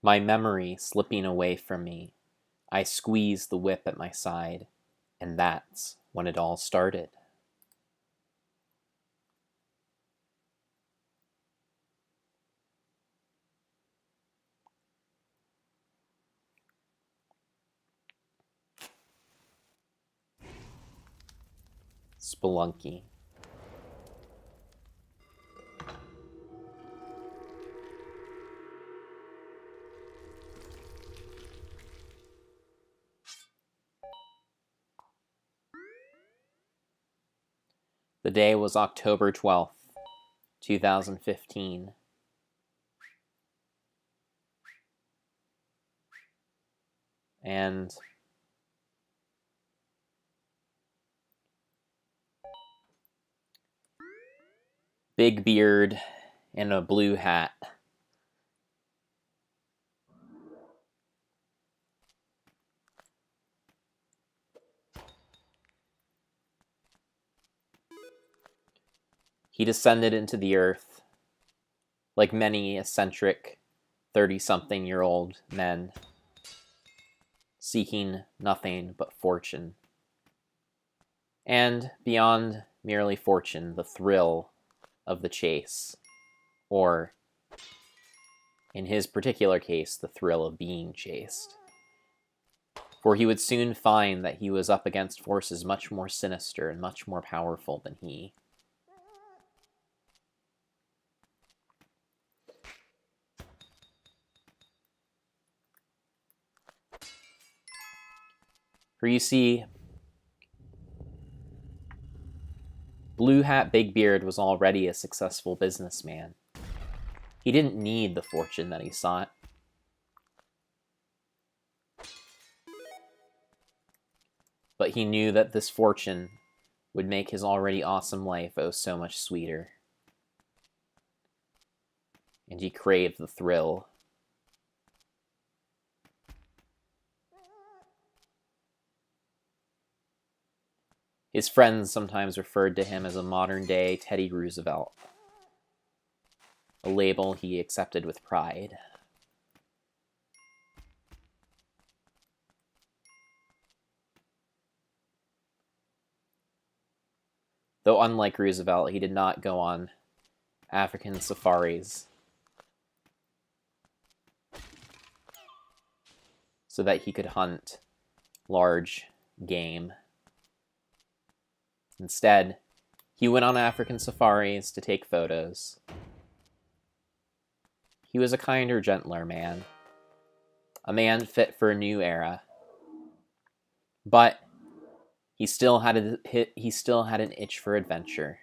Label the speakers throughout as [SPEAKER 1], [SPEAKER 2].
[SPEAKER 1] My memory slipping away from me, I squeezed the whip at my side, and that's when it all started. Spelunky. The day was October 12th, 2015. And big beard and a blue hat. He descended into the earth like many eccentric 30-something-year-old men, seeking nothing but fortune. And beyond merely fortune, the thrill of the chase, or in his particular case, the thrill of being chased. For he would soon find that he was up against forces much more sinister and much more powerful than he. For you see, Blue Hat Big Beard was already a successful businessman. He didn't need the fortune that he sought. But he knew that this fortune would make his already awesome life oh so much sweeter. And he craved the thrill. His friends sometimes referred to him as a modern-day Teddy Roosevelt, a label he accepted with pride. Though unlike Roosevelt, he did not go on African safaris so that he could hunt large game. Instead, he went on African safaris to take photos. He was a kinder, gentler man, a man fit for a new era. But he still had an itch for adventure.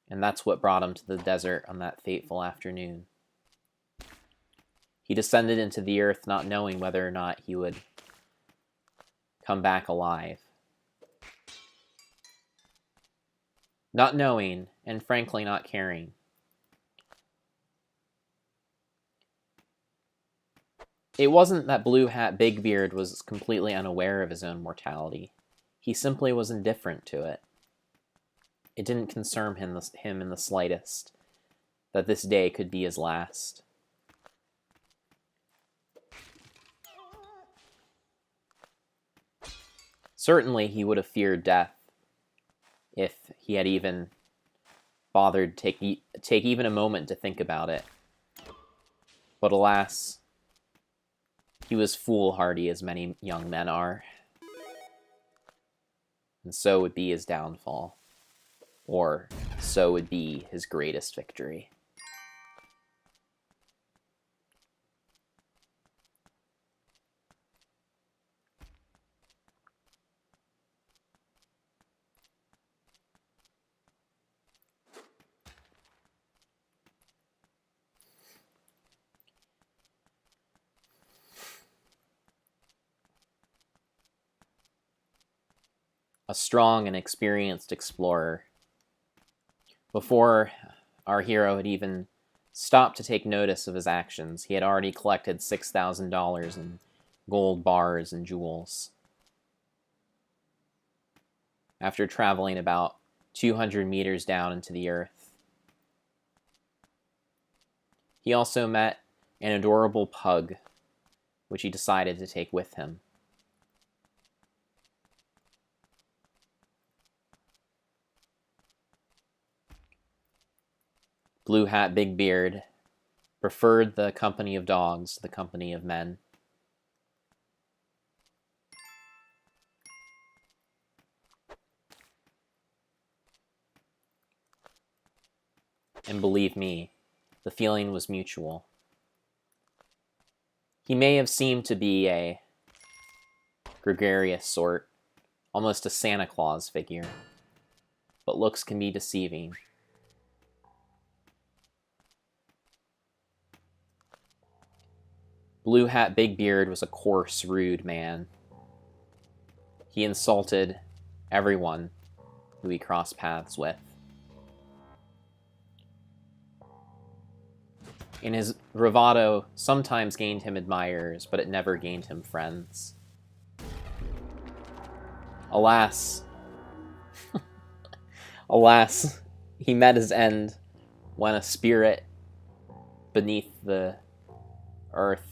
[SPEAKER 1] And that's what brought him to the desert on that fateful afternoon. He descended into the earth not knowing whether or not he would come back alive. Not knowing, and frankly not caring. It wasn't that Blue Hat Big Beard was completely unaware of his own mortality. He simply was indifferent to it. It didn't concern him in the slightest that this day could be his last. Certainly he would have feared death if he had even bothered to take even a moment to think about it. But alas, he was foolhardy as many young men are. And so would be his downfall. Or so would be his greatest victory. A strong and experienced explorer. Before our hero had even stopped to take notice of his actions, he had already collected $6,000 in gold bars and jewels. After traveling about 200 meters down into the earth, He also met an adorable pug, which he decided to take with him. Blue Hat Big Beard preferred the company of dogs to the company of men. And believe me, the feeling was mutual. He may have seemed to be a gregarious sort, almost a Santa Claus figure, but looks can be deceiving. Blue Hat Big Beard was a coarse, rude man. He insulted everyone who he crossed paths with. In his bravado, sometimes gained him admirers, but it never gained him friends. Alas, alas, he met his end when a spirit beneath the earth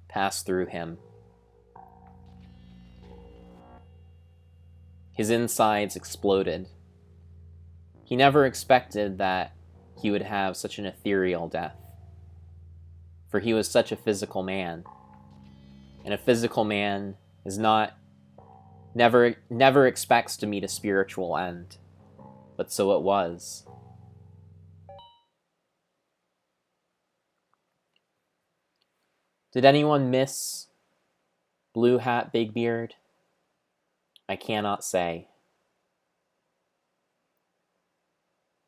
[SPEAKER 1] passed through him. His insides exploded. He never expected that he would have such an ethereal death, for he was such a physical man, and a physical man is never expects to meet a spiritual end, but so it was. Did anyone miss Blue Hat Big Beard? I cannot say.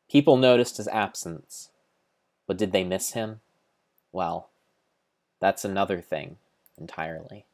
[SPEAKER 1] People noticed his absence, but did they miss him? Well, that's another thing entirely.